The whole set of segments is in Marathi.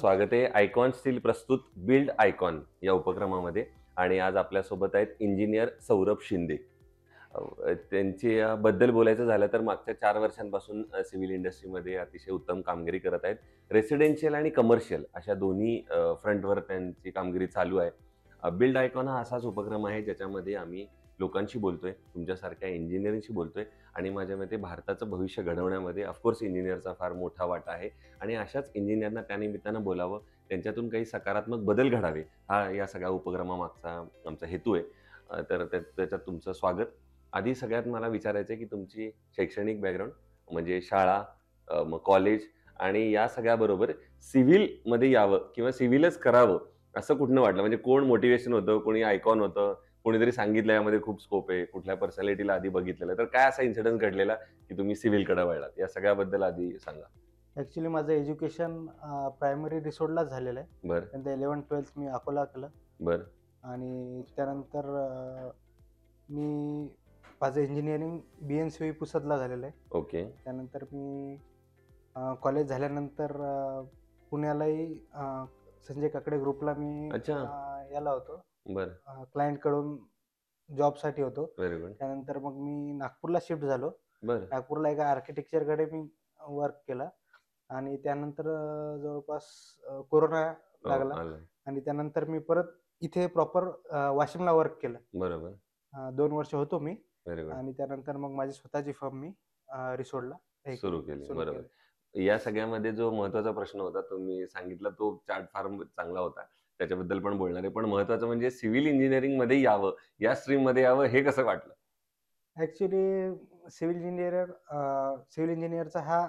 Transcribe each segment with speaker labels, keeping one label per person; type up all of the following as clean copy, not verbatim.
Speaker 1: स्वागत आहे आयकॉन स्टील प्रस्तुत बिल्ड आयकॉन या उपक्रमामध्ये. आणि आज आपल्यासोबत आहेत इंजिनियर सौरभ शिंदे. त्यांची बद्दल बोलायचं झालं तर मागच्या 4 वर्षांपासून सिव्हिल इंडस्ट्रीमध्ये अतिशय उत्तम कामगिरी करत आहेत. रेसिडेन्शियल आणि कमर्शियल अशा दोन्ही फ्रंटवर त्यांची कामगिरी चालू आहे. बिल्ड आयकॉन हा असाच उपक्रम आहे ज्याच्यामध्ये आम्ही लोकांशी बोलतोय, तुमच्यासारख्या इंजिनिअरिंगशी बोलतोय आणि माझ्या मते भारताचं भविष्य घडवण्यामध्ये ऑफकोर्स इंजिनिअरचा फार मोठा वाटा आहे. आणि अशाच इंजिनिअरना त्यानिमित्तानं बोलावं, त्यांच्यातून काही सकारात्मक बदल घडावे, हा या सगळ्या उपक्रमामागचा आमचा हेतू आहे. तर त्याच्यात तुमचं स्वागत. आधी सगळ्यात मला विचारायचं आहे की तुमची शैक्षणिक बॅकग्राऊंड म्हणजे शाळा, मग कॉलेज आणि या सगळ्याबरोबर सिव्हिलमध्ये यावं किंवा सिव्हिलच करावं असं कुठनं वाटलं? म्हणजे कोण मोटिवेशन होतं, कोणी आयकॉन होतं, कोणीतरी सांगितलं यामध्ये खूप स्कोप आहे, कुठल्या पर्सनॅलिटीला आधी बघितलेलं, तर काय असा इन्सिडेंट घडलेला की तुम्ही सिव्हिलकडे वळलात? या सगळ्याबद्दल आधी सांगा.
Speaker 2: ॲक्च्युली माझं एज्युकेशन प्रायमरी रिसोडलाच झालेलं आहे.
Speaker 1: बरं.
Speaker 2: नंतर 11th-12th मी अकोला केलं
Speaker 1: बरं.
Speaker 2: आणि त्यानंतर मी माझं इंजिनिअरिंग BNCV पुसदला झालेलं आहे.
Speaker 1: ओके.
Speaker 2: त्यानंतर मी कॉलेज झाल्यानंतर पुण्यालाही संजय काकडे ग्रुपला मी
Speaker 1: अच्छा.
Speaker 2: याला होतो,
Speaker 1: बरं.
Speaker 2: क्लायंटकडून जॉबसाठी होतो.
Speaker 1: Very good.
Speaker 2: त्यानंतर मग मी नागपूरला शिफ्ट झालो.
Speaker 1: बरं.
Speaker 2: नागपूरला एका आर्किटेक्चरकडे मी वर्क केलं आणि त्यानंतर जवळपास कोरोना लागला
Speaker 1: आलं.
Speaker 2: आणि त्यानंतर मी परत इथे प्रॉपर वाशिमला वर्क केलं.
Speaker 1: बरोबर.
Speaker 2: 2 वर्ष होतो मी
Speaker 1: व्हेरी गुड.
Speaker 2: आणि त्यानंतर मग माझी स्वतःची फर्म मी रिसोडला
Speaker 1: सुरू केली. बरोबर. या सगळ्यामध्ये जो महत्वाचा प्रश्न होता तुम्ही सांगितला तो चार्ट फार चांगला होता. त्याच्याबद्दल पण बोलणार आहे. पण महत्वाचं म्हणजे सिव्हिल इंजिनिअरिंग मध्ये यावं, या स्ट्रीम मध्ये यावं हे कसं वाटलं?
Speaker 2: ॲक्च्युली सिव्हिल इंजिनिअरचा हा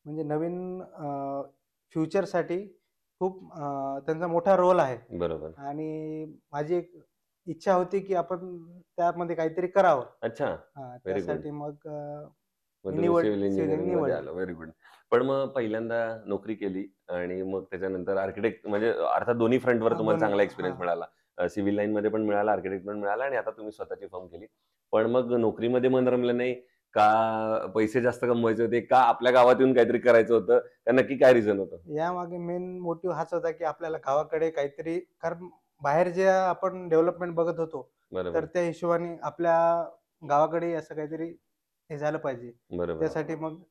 Speaker 2: म्हणजे नवीन फ्युचरसाठी खूप त्यांचा मोठा रोल आहे.
Speaker 1: बरोबर.
Speaker 2: आणि माझी एक इच्छा होती की आपण त्यामध्ये काहीतरी करावं.
Speaker 1: अच्छा. Very good.
Speaker 2: त्यासाठी मग
Speaker 1: मग
Speaker 2: मी
Speaker 1: तुम्ही सिव्हिल इंजिनिअरिंग मध्ये
Speaker 2: निवडलं.
Speaker 1: आला. Very good. पण मग पहिल्यांदा नोकरी केली आणि मग त्याच्यानंतर आर्किटेक्ट म्हणजे अर्थात दोन्ही फ्रंटवर तुम्हाला
Speaker 2: दोन्ही.
Speaker 1: चांगला एक्सपिरियन्स मिळाला. सिव्हिल लाईन मध्ये पण मिळाला, आर्किटेक्ट पण मिळाला आणि आता तुम्ही स्वतःची फर्म केली. पण मग नोकरीमध्ये मन रमलं नाही का? पैसे जास्त कमवायचे होते का? आपल्या गावात येऊन काहीतरी करायचं होतं? त्या नक्की काय रिझन होतं?
Speaker 2: यामागे मेन मोटिव्ह हाच होता की आपल्याला गावाकडे काहीतरी, कारण बाहेर जे आपण डेव्हलपमेंट बघत होतो तर
Speaker 1: बरोबर.
Speaker 2: त्या हिशोबाने आपल्या गावाकडे असं काहीतरी हे झालं पाहिजे.
Speaker 1: बरोबर.
Speaker 2: त्यासाठी मग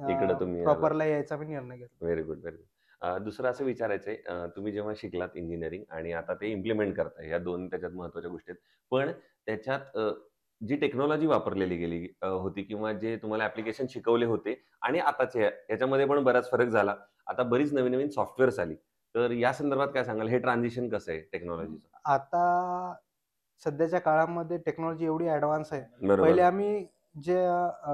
Speaker 1: इकडे तुम्ही
Speaker 2: प्रॉपरला यायचा मी निर्णय घेतला.
Speaker 1: Very good. Very good. दुसरं असं विचारायचंय, तुम्ही जेव्हा शिकलात इंजिनिअरिंग आणि आता ते इम्प्लिमेंट करताय, या दोन त्याच्यात महत्वाच्या गोष्टी आहेत. पण त्याच्यात जी टेक्नॉलॉजी वापरलेली गेली होती किंवा जे तुम्हाला ऍप्लिकेशन शिकवले होते आणि आताचे याच्यामध्ये पण बराच फरक झाला. आता बरीच नवीन नवीन सॉफ्टवेअर्स आली. तर या संदर्भात काय सांगाल? हे ट्रान्झिशन कसं आहे टेक्नॉलॉजीचं?
Speaker 2: आता सध्याच्या काळामध्ये टेक्नॉलॉजी एवढी ऍडव्हान्स आहे.
Speaker 1: बरोबर.
Speaker 2: पहिले आम्ही जे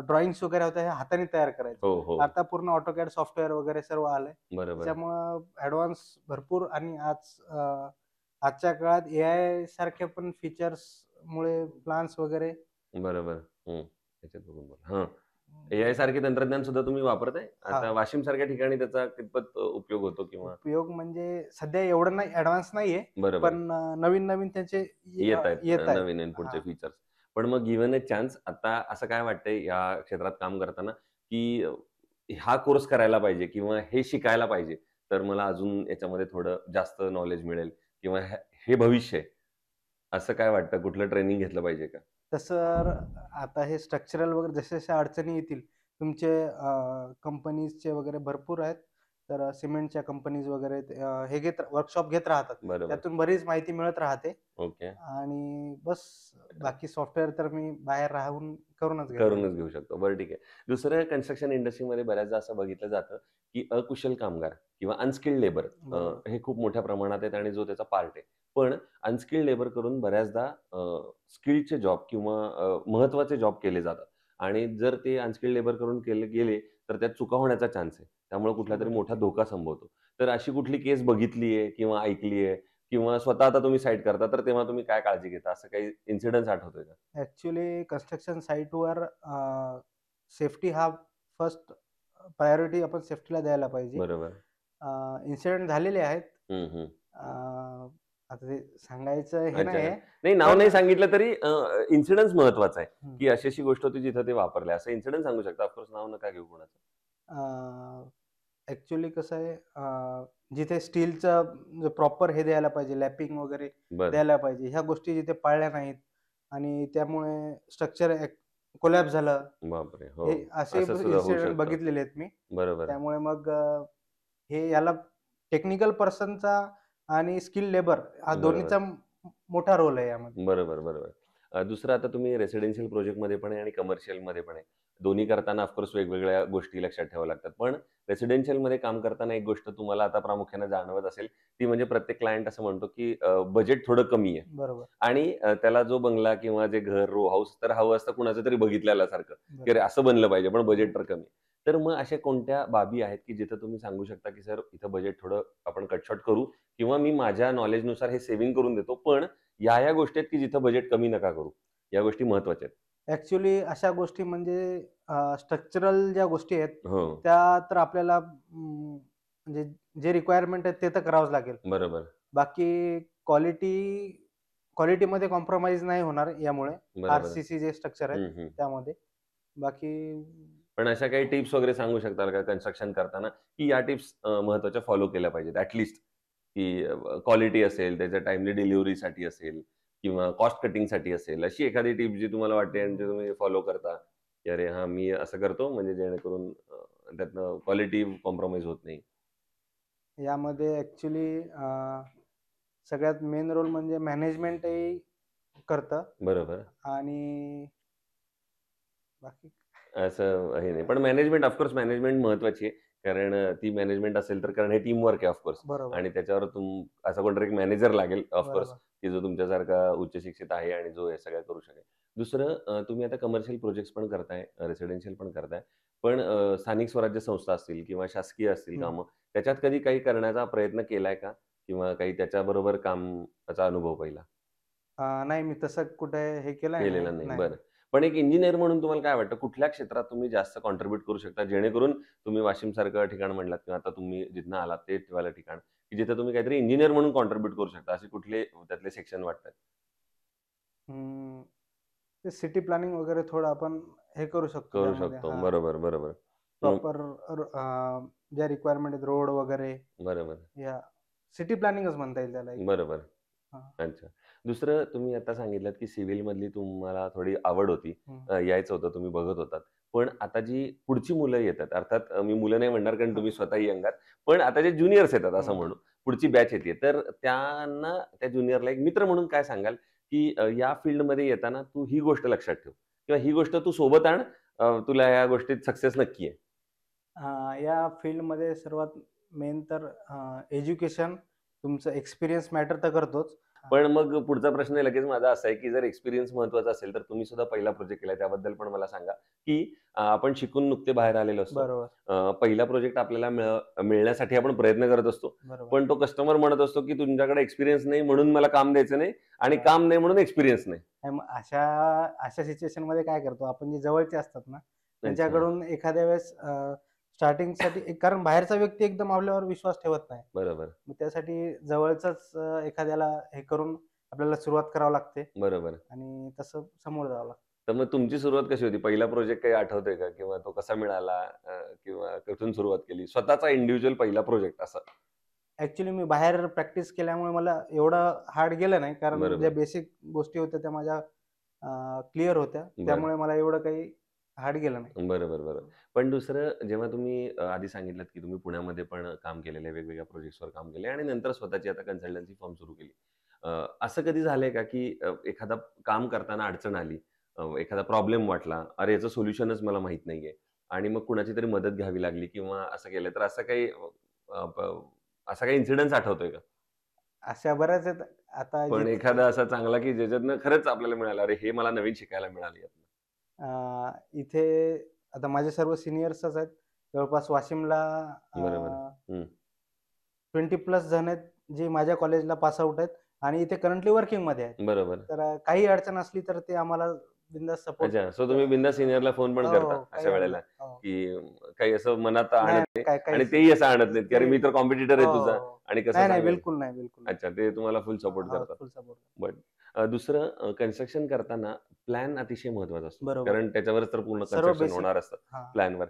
Speaker 2: ड्रॉइंग्स वगैरे होत्या हे हाताने तयार करायचो.
Speaker 1: हो हो.
Speaker 2: आता पूर्ण ऑटोकॅड सॉफ्टवेअर वगैरे सर्व आलंय.
Speaker 1: बरोबर.
Speaker 2: त्याच्यामुळं ऍडव्हान्स भरपूर आणि आजच्या काळात AI सारखे पण फीचर्स मुळे प्लान्स वगैरे.
Speaker 1: बरोबर. त्याच्यात बघून बोला. AI सारखे तंत्रज्ञान सुद्धा तुम्ही वापरताय? आता वाशिम सारख्या ठिकाणी त्याचा कितपत उपयोग होतो किंवा?
Speaker 2: उपयोग म्हणजे सध्या एवढं नाही, ऍडव्हान्स नाहीये.
Speaker 1: बरोबर.
Speaker 2: पण नवीन नवीन त्याचे
Speaker 1: येत आहेत
Speaker 2: आहेत.
Speaker 1: नवीन पुढचे फीचर्स. पण मग गिव्हन अ चान्स, आता असं काय वाटतंय या क्षेत्रात काम करताना की हा कोर्स करायला पाहिजे किंवा हे शिकायला पाहिजे तर मला अजून याच्यामध्ये थोडं जास्त नॉलेज मिळेल किंवा हे भविष्य आहे, असं काय वाटतं? कुठलं ट्रेनिंग घेतलं पाहिजे का?
Speaker 2: तसं आता हे स्ट्रक्चरल वगैरे जशा जशा अडचणी येतील, तुमचे कंपनीजचे वगैरे भरपूर आहेत. तर सिमेंटच्या कंपनीज वगैरे हे वर्कशॉप घेत राहतात.
Speaker 1: बरोबर.
Speaker 2: त्यातून बरीच माहिती मिळत राहते.
Speaker 1: ओके.
Speaker 2: आणि बस बाकी सॉफ्टवेअर तर मी बाहेर राहून करूनच
Speaker 1: घेऊ शकतो. बरं, ठीक आहे. दुसरं कन्स्ट्रक्शन इंडस्ट्रीमध्ये बऱ्याचदा असं बघितलं जातं की अकुशल कामगार किंवा अनस्किल्ड लेबर हे खूप मोठ्या प्रमाणात आहेत आणि जो त्याचा पार्ट आहे. पण अनस्किल्ड लेबर करून बऱ्याचदा स्किल्डचे जॉब किंवा महत्वाचे जॉब केले जातात आणि जर ते अनस्किल्ड लेबर करून केले गेले तर त्यात चुका होण्याचा चान्स आहे. त्यामुळे कुठला तरी मोठा धोका संभवतो. तर अशी कुठली केस बघितलीये किंवा ऐकलीये किंवा स्वतः आता तुम्ही साईट करता तर तेव्हा तुम्ही काय काळजी घेता? असं काही इन्सिडेंट आठवतोय का?
Speaker 2: ऍक्च्युली कन्स्ट्रक्शन साईटवर सेफ्टी हा फर्स्ट प्रायोरिटी आपण सेफ्टीला द्यायला पाहिजे.
Speaker 1: बरोबर.
Speaker 2: इन्सिडेंट झालेले आहेत. आता ते सांगायचं हे नाही,
Speaker 1: नाव नाही सांगितलं तरी इन्सिडेंट महत्वाचा आहे की अशी गोष्ट होती जिथं ते वापरले. असं इन्सिडेंट सांगू शकता? ऑफकोर्स नाव नका घेऊ कोणाचं.
Speaker 2: ऍक्च्युली कसं आहे, जिथे स्टीलचं प्रॉपर हे द्यायला पाहिजे, लॅपिंग वगैरे
Speaker 1: बरं.
Speaker 2: द्यायला पाहिजे, ह्या गोष्टी जिथे पाळल्या नाहीत आणि त्यामुळे स्ट्रक्चर कोलॅप्स झालं.
Speaker 1: बापरे! हो.
Speaker 2: हे असे
Speaker 1: असं सुद्धा होऊ
Speaker 2: इन्सिडेंट
Speaker 1: शकतं.
Speaker 2: बघितलेले आहेत मी.
Speaker 1: बरोबर.
Speaker 2: त्यामुळे मग हे याला टेक्निकल पर्सनचा आणि स्किल लेबर हा
Speaker 1: बरोबर.
Speaker 2: दोन्हीचा मोठा रोल आहे यामध्ये.
Speaker 1: बरोबर, बरोबर. दुसरं आता तुम्ही रेसिडेन्शियल प्रोजेक्टमध्ये पण आहे आणि कमर्शियलमध्ये पण आहे. दोन्ही करताना ऑफकोर्स वेगवेगळ्या गोष्टी लक्षात ठेवाव्या लागतात. पण रेसिडेन्शियलमध्ये काम करताना एक गोष्ट तुम्हाला आता प्रामुख्याने जाणवत असेल, ती म्हणजे प्रत्येक क्लायंट असं म्हणतो, की बजेट थोडं कमी आहे
Speaker 2: बरोबर,
Speaker 1: आणि त्याला जो बंगला किंवा जे घर, रो हाऊस तर हवं असतं कुणाचं तरी बघितलेल्यासारखं, की अरे
Speaker 2: बरोबर.
Speaker 1: असं बनलं पाहिजे, पण बजेट तर कमी आहे. तर मग अशा कोणत्या बाबी आहेत, की जिथं तुम्ही सांगू शकता, की सर इथं बजेट थोडं आपण कट शॉर्ट करू किंवा मी माझ्या नॉलेजनुसार हे सेव्हिंग करून देतो, पण या जगोष्टी आहेत, की जिथं बजेट कमी नका करू. या गोष्टी महत्त्वाच्या आहेत.
Speaker 2: ॲक्चुअली अशा गोष्टी म्हणजे स्ट्रक्चरल ज्या गोष्टी आहेत,
Speaker 1: हो,
Speaker 2: त्या तर आपल्याला म्हणजे जे रिक्वायरमेंट आहेत ते तर करावंच लागेल.
Speaker 1: बरोबर,
Speaker 2: बाकी क्वालिटीमध्ये कॉम्प्रोमाईज नाही होणार यामुळे.
Speaker 1: बरोबर.
Speaker 2: आर-सी-सी जे स्ट्रक्चर आहेत
Speaker 1: हं, हं.
Speaker 2: त्यामध्ये. बाकी
Speaker 1: पण अशा काही टिप्स वगैरे सांगू शकताल का कन्स्ट्रक्शन करताना, की या टिप्स महत्त्वाच्या फॉलो केल्या पाहिजेत ॲट लीस्ट, की क्वालिटी असेल, त्याच्या टाईमली डिलिव्हरीसाठी असेल किंवा कॉस्ट कटिंगसाठी असेल, अशी एखादी टिप जी तुम्हाला वाटते आणि ते तुम्ही फॉलो करता, की अरे हां, मी असं करतो म्हणजे जेणेकरून त्यातनं क्वालिटी कॉम्प्रोमाईज होत नाही.
Speaker 2: यामध्ये ॲक्चुअली सगळ्यात मेन रोल म्हणजे मॅनेजमेंटही करतं
Speaker 1: बरोबर.
Speaker 2: आणि बाकी
Speaker 1: असं हे नाही. पण मॅनेजमेंट ऑफकोर्स मॅनेजमेंट महत्त्वाची आहे. कारण ती मॅनेजमेंट असेल तर कारण हे टीमवर्क आहे ऑफकोर्स
Speaker 2: बरोबर,
Speaker 1: आणि त्याच्यावर असा कोणतरी एक मॅनेजर लागेल ऑफकोर्स,
Speaker 2: बरोबर.
Speaker 1: की जो तुमच्यासारखा उच्च शिक्षित आहे आणि जो हे सगळं करू शकेल. दुसरं तुम्ही आता कमर्शियल प्रोजेक्ट्स पण करताय, रेसिडेन्शियल पण करताय. पण स्थानिक स्वराज्य संस्था असतील किंवा शासकीय असतील
Speaker 2: हं.
Speaker 1: कामं, त्याच्यात कधी काही करण्याचा प्रयत्न केलाय का? किंवा काही त्याच्याबरोबर कामाचा अनुभव पहिला?
Speaker 2: नाही मी तसं कुठे हे केलंय नाही.
Speaker 1: केलेलं नाही.
Speaker 2: नाही.
Speaker 1: बरं. पण एक इंजिनिअर म्हणून तुम्हाला काय वाटतं, कुठल्या क्षेत्रात तुम्ही जास्त कॉन्ट्रिब्यूट करू शकता, जेणेकरून तुम्ही वाशिमसारखं ठिकाण म्हणलात किंवा आता तुम्ही जिथनं आलात ते वालं ठिकाण, की जिथे तुम्ही काहीतरी इंजिनिअर म्हणून कॉन्ट्रिब्यूट करू शकता, असे कुठले त्यातले सेक्शन वाटतात?
Speaker 2: अं, ते सिटी प्लॅनिंग वगैरे थोडं आपण हे करू शकतो
Speaker 1: करू
Speaker 2: त्यामध्ये.
Speaker 1: शकतो.
Speaker 2: हां,
Speaker 1: बरोबर, बरोबर. मग
Speaker 2: प्रॉपर ज्या रिक्वायरमेंट आहेत रोड वगैरे
Speaker 1: बरोबर,
Speaker 2: या सिटी प्लॅनिंगच म्हणता येईल त्याला एक.
Speaker 1: बरोबर.
Speaker 2: हां.
Speaker 1: अच्छा. दुसरं तुम्ही आता सांगितलत, की सिव्हिलमधली तुम्हाला थोडी आवड होती.
Speaker 2: हं.
Speaker 1: यायचं होतं, तुम्ही बघत होतात. पण आता जी पुढची मुलं येतात, अर्थात मी मुलं नाही म्हणणार कारण तुम्ही स्वतःही यंग आहात. पण आता जे ज्युनियर्स येतात असं
Speaker 2: हं.
Speaker 1: म्हणू, पुढची बॅच येते. तर त्यांना त्या ज्युनियरला एक मित्र म्हणून काय सांगाल, की या फील्डमध्ये येताना तू ही गोष्ट लक्षात ठेव किंवा ही गोष्ट तू सोबत आण, तुला या गोष्टीत सक्सेस नक्की आहे.
Speaker 2: या फील्डमध्ये सर्वात मेन तर एज्युकेशन, तुमचं एक्सपिरियन्स मॅटर तर करतोच.
Speaker 1: पण मग पुढचा प्रश्न लगेच माझा असा आहे, की जर एक्सपिरियन्स महत्त्वाचा असेल, तर तुम्ही सुद्धा पहिला प्रोजेक्ट केलाय त्याबद्दल पण मला सांगा, की आपण शिकून नुकते बाहेर आलेलो असतो.
Speaker 2: बरोबर,
Speaker 1: पहिला प्रोजेक्ट आपल्याला मिळण्यासाठी आपण प्रयत्न करत असतो.
Speaker 2: बरोबर.
Speaker 1: पण तो कस्टमर म्हणत असतो, की तुमच्याकडे एक्सपिरियन्स नाही म्हणून मला काम द्यायचं नाही आणि
Speaker 2: हां.
Speaker 1: काम नाही म्हणून एक्सपिरियन्स नाही.
Speaker 2: नाही मग अशा अशा सिच्युएशनमध्ये काय करतो आपण, जे जवळचे असतात ना,
Speaker 1: अच्छा.
Speaker 2: त्यांच्याकडून एखाद्या वेळेस स्टार्टिंगसाठी कारण बाहेरचा व्यक्ती एकदम आपल्यावर विश्वास ठेवत नाही.
Speaker 1: बरोबर,
Speaker 2: मग त्यासाठी जवळचाच एखाद्याला हे करून आपल्याला सुरुवात करावी लागते
Speaker 1: बरोबर.
Speaker 2: आणि तसं समोर जावं लागतं.
Speaker 1: तर मग तुमची सुरुवात कशी होती? पहिला प्रोजेक्ट काही आठवतोय का? किंवा तो कसा मिळाला? किंवा कुठून सुरुवात केली? स्वतःचा इंडिव्हिज्युअल पहिला प्रोजेक्ट असा?
Speaker 2: ॲक्चुअली मी बाहेर प्रॅक्टिस केल्यामुळे मला एवढं हार्ड गेलं नाही, कारण ज्या
Speaker 1: बरोबर.
Speaker 2: बेसिक गोष्टी होत्या त्या माझ्या क्लिअर होत्या.
Speaker 1: बरं.
Speaker 2: त्यामुळे मला एवढं काही हार्ड गेलं नाही.
Speaker 1: बरोबर, बरोबर. पण दुसरं जेव्हा तुम्ही आधी सांगितलत, की तुम्ही पुण्यामध्ये पण काम केलेलं आहे, वेगवेगळ्या प्रोजेक्ट्सवर काम केलंय आणि नंतर स्वतःची आता कन्सल्टन्सी फर्म सुरू केली. असं कधी झालंय का, की एखादा काम करताना अडचण आली, एखादा प्रॉब्लेम वाटला, अरे याचं सोल्युशनच मला माहीत नाहीये आणि मग कुणाची तरी मदत घ्यावी लागली किंवा असं केलं, तर असं काही असा काही इन्सिडन्स आठवतोय का?
Speaker 2: अशा बऱ्याच आहेत. आता
Speaker 1: पण एखादा असा चांगला, की ज्याच्यातनं खरंच आपल्याला मिळालं, अरे हे मला नवीन शिकायला मिळालं यातनं.
Speaker 2: इथे आता माझे सर्व सीनियर्सच आहेत. जवळपास वाशिमला
Speaker 1: बरोबर. हं.
Speaker 2: 20 प्लस जण आहेत, जे माझ्या कॉलेजला पास आउट आहेत आणि इथे करंटली वर्किंगमध्ये आहेत.
Speaker 1: बरोबर.
Speaker 2: तर काही अडचण असली तर ते आम्हाला बिनधास्त सपोर्ट.
Speaker 1: अच्छा. सो तुम्ही बिनधास्त सीनियरला फोन पण
Speaker 2: हो,
Speaker 1: करता
Speaker 2: हो. काही
Speaker 1: अशा
Speaker 2: अडचण
Speaker 1: वेळेला,
Speaker 2: हो.
Speaker 1: की काही असं मनात आणत
Speaker 2: नाही,
Speaker 1: नाही
Speaker 2: काय
Speaker 1: आणि
Speaker 2: काहीच
Speaker 1: तेही असं आणत नाहीत, की
Speaker 2: ते
Speaker 1: "अरे मी तर कॉम्पिटिटर
Speaker 2: हो,
Speaker 1: आहे
Speaker 2: हो,
Speaker 1: तुझा
Speaker 2: हो.
Speaker 1: आणि कसं
Speaker 2: नाही, नाही.
Speaker 1: सांगेल?"
Speaker 2: बिलकुल नाही, बिलकुल नाही.
Speaker 1: अच्छा, ते तुम्हाला फुल सपोर्ट
Speaker 2: हो,
Speaker 1: करतात.
Speaker 2: फुल सपोर्ट.
Speaker 1: बट दुसरं कन्स्ट्रक्शन करताना प्लॅन अतिशय महत्त्वाचा असतो.
Speaker 2: बरोबर.
Speaker 1: कारण त्याच्यावरच तर पूर्ण
Speaker 2: सर्व
Speaker 1: कन्स्ट्रक्शन
Speaker 2: बेसिक.
Speaker 1: होणार असतं
Speaker 2: हां.
Speaker 1: प्लॅनवर.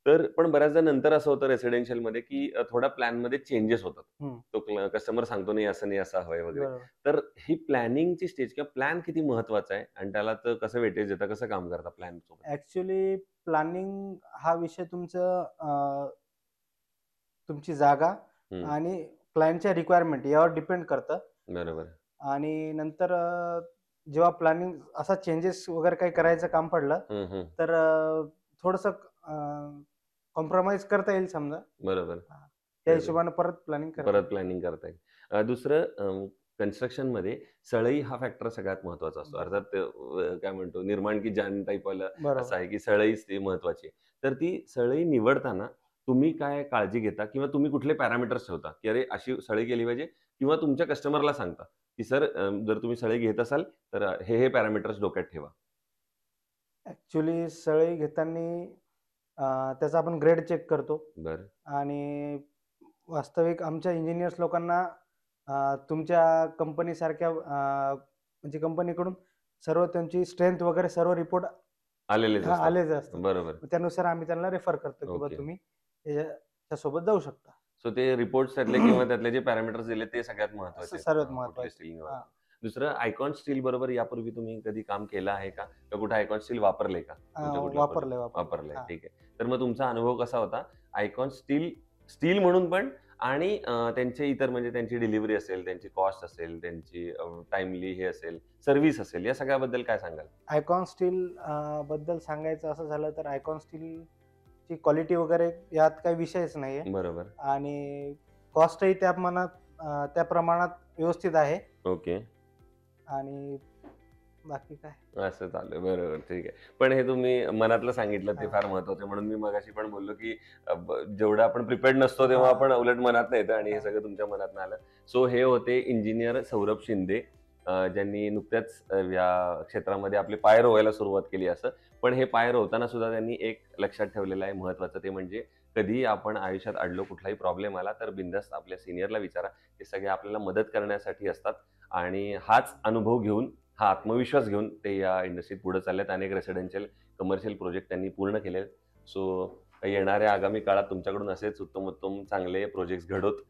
Speaker 1: तर पण बऱ्याचदा नंतर असं होतं रेसिडेन्शियलमध्ये, की थोड्या प्लॅनमध्ये चेंजेस होतात.
Speaker 2: हं.
Speaker 1: तो कस्टमर सांगतो, "नाही, असं नाही, असं हवंय" वगैरे.
Speaker 2: बरोबर.
Speaker 1: तर ही प्लॅनिंगची स्टेज किंवा प्लॅन किती महत्वाचा आहे आणि त्याला तर कसं वेटेज देता, कसं काम करता प्लॅनसोबत?
Speaker 2: ॲक्चुअली प्लॅनिंग हा विषय तुमची जागा
Speaker 1: हं,
Speaker 2: आणि क्लायंटच्या रिक्वायरमेंट यावर डिपेंड करतं.
Speaker 1: बरोबर.
Speaker 2: आणि नंतर जेव्हा प्लॅनिंग असा चेंजेस वगैरे काही करायचं काम पडलं,
Speaker 1: हं, हं.
Speaker 2: तर थोडंसं कॉम्प्रोमाईज करता येईल समजा.
Speaker 1: बरोबर.
Speaker 2: हां. त्या हिशोबाने परत प्लॅनिंग करता
Speaker 1: परत
Speaker 2: येईल.
Speaker 1: प्लॅनिंग करता येईल. दुसरं कन्स्ट्रक्शनमध्ये सळई हा फॅक्टर सगळ्यात महत्त्वाचा असतो.
Speaker 2: बरोबर.
Speaker 1: अर्थात काय म्हणतो निर्माण की जान टाईपवालं असं
Speaker 2: बरोबर.
Speaker 1: आहे, की सळईच ती महत्त्वाची आहे. तर ती सळई निवडताना तुम्ही काय काळजी घेता किंवा तुम्ही कुठले पॅरामीटर्स ठेवता, की अरे अशी सळई केली पाहिजे किंवा तुमच्या कस्टमरला सांगता, की सर जर तुम्ही सळई घेत असाल तर हे पॅरामीटर्स डोक्यात ठेवा.
Speaker 2: ॲक्चुअली सळई घेताना त्याचा आपण ग्रेड चेक करतो
Speaker 1: बरं.
Speaker 2: आणि वास्तविक आमच्या इंजिनिअर्स लोकांना तुमच्या कंपनीसारख्या म्हणजे कंपनीकडून सर्व त्यांची स्ट्रेंथ वगैरे सर्व रिपोर्ट
Speaker 1: आलेलेच असतात.
Speaker 2: आलेच असतात.
Speaker 1: बरोबर.
Speaker 2: मग त्यानुसार आम्ही त्यांना रेफर करतो, की
Speaker 1: ओके.
Speaker 2: तुम्ही याच्यासोबत जाऊ शकता.
Speaker 1: सो ते रिपोर्ट्स त्यातले किंवा त्यातले जे पॅरामीटर्स दिले ते सगळ्यात
Speaker 2: असं
Speaker 1: महत्त्वाचे आहेत.
Speaker 2: सर्वात
Speaker 1: कुठली
Speaker 2: महत्त्वाचं.
Speaker 1: स्टील
Speaker 2: हां.
Speaker 1: निवडताना. दुसरं आयकॉन स्टील बरोबर यापूर्वी तुम्ही कधी काम केलं आहे का? का कुठे आयकॉन स्टील वापरलंय का? तुमच्या कुठल्या प्रोजेक्ट
Speaker 2: वापरलंय.
Speaker 1: वापरलंय.
Speaker 2: हां.
Speaker 1: ठीक आहे. तर मग तुमचा अनुभव कसा होता? आयकॉन स्टील स्टील म्हणून पण आणि त्यांचे इतर म्हणजे त्यांची डिलिव्हरी असेल, त्यांची कॉस्ट असेल, त्यांची टाईमली हे असेल, सर्व्हिस असेल, या सगळ्याबद्दल काय सांगाल?
Speaker 2: आयकॉन स्टील बद्दल सांगायचं असं झालं तर आयकॉन स्टीलची क्वालिटी वगैरे यात काही विषयच नाहीये
Speaker 1: बरोबर.
Speaker 2: आणि कॉस्टही त्या प्रमाणात व्यवस्थित आहे
Speaker 1: ओके.
Speaker 2: आणि बाकी काय
Speaker 1: असं चालू आहे. बरोबर, ठीक आहे. पण हे तुम्ही मनातलं सांगितलं ते
Speaker 2: हां.
Speaker 1: फार महत्वाचं आहे. म्हणून मी मगाशी पण बोललो, की जेवढं आपण प्रिपेअर्ड नसतो तेव्हा
Speaker 2: हां,
Speaker 1: आपण उलट मनातनं येतं आणि हे
Speaker 2: हां.
Speaker 1: सगळं तुमच्या मनातनं आलं. सो हे होते इंजिनिअर सौरभ शिंदे, ज्यांनी नुकत्याच या क्षेत्रामध्ये आपले पाय रोवायला सुरुवात केली असं. पण हे पाय रोवताना सुद्धा त्यांनी एक लक्षात ठेवलेलं आहे महत्वाचं ते म्हणजे कधीही आपण आयुष्यात अडलो, कुठलाही प्रॉब्लेम आला तर बिनधास्त आपल्या सीनियरला विचारा. ते सगळे आपल्याला मदत करण्यासाठी असतात आणि हाच अनुभव घेऊन हा आत्मविश्वास घेऊन ते या इंडस्ट्रीत पुढे चाललेत. अनेक रेसिडेन्शियल, कमर्शियल प्रोजेक्ट त्यांनी पूर्ण केले. सो येणाऱ्या आगामी काळात तुमच्याकडून असेच उत्तमोत्तम चांगले प्रोजेक्ट्स घडोत.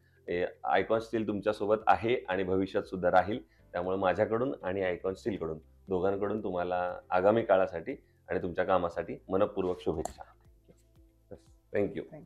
Speaker 1: आयकॉन स्टील तुमच्यासोबत आहे आणि भविष्यात सुद्धा राहील. त्यामुळे माझ्याकडून आणि आयकॉन स्टीलकडून दोघांकडून तुम्हाला आगामी काळासाठी आणि तुमच्या कामासाठी मनःपूर्वक शुभेच्छा. Thank you.
Speaker 2: थँक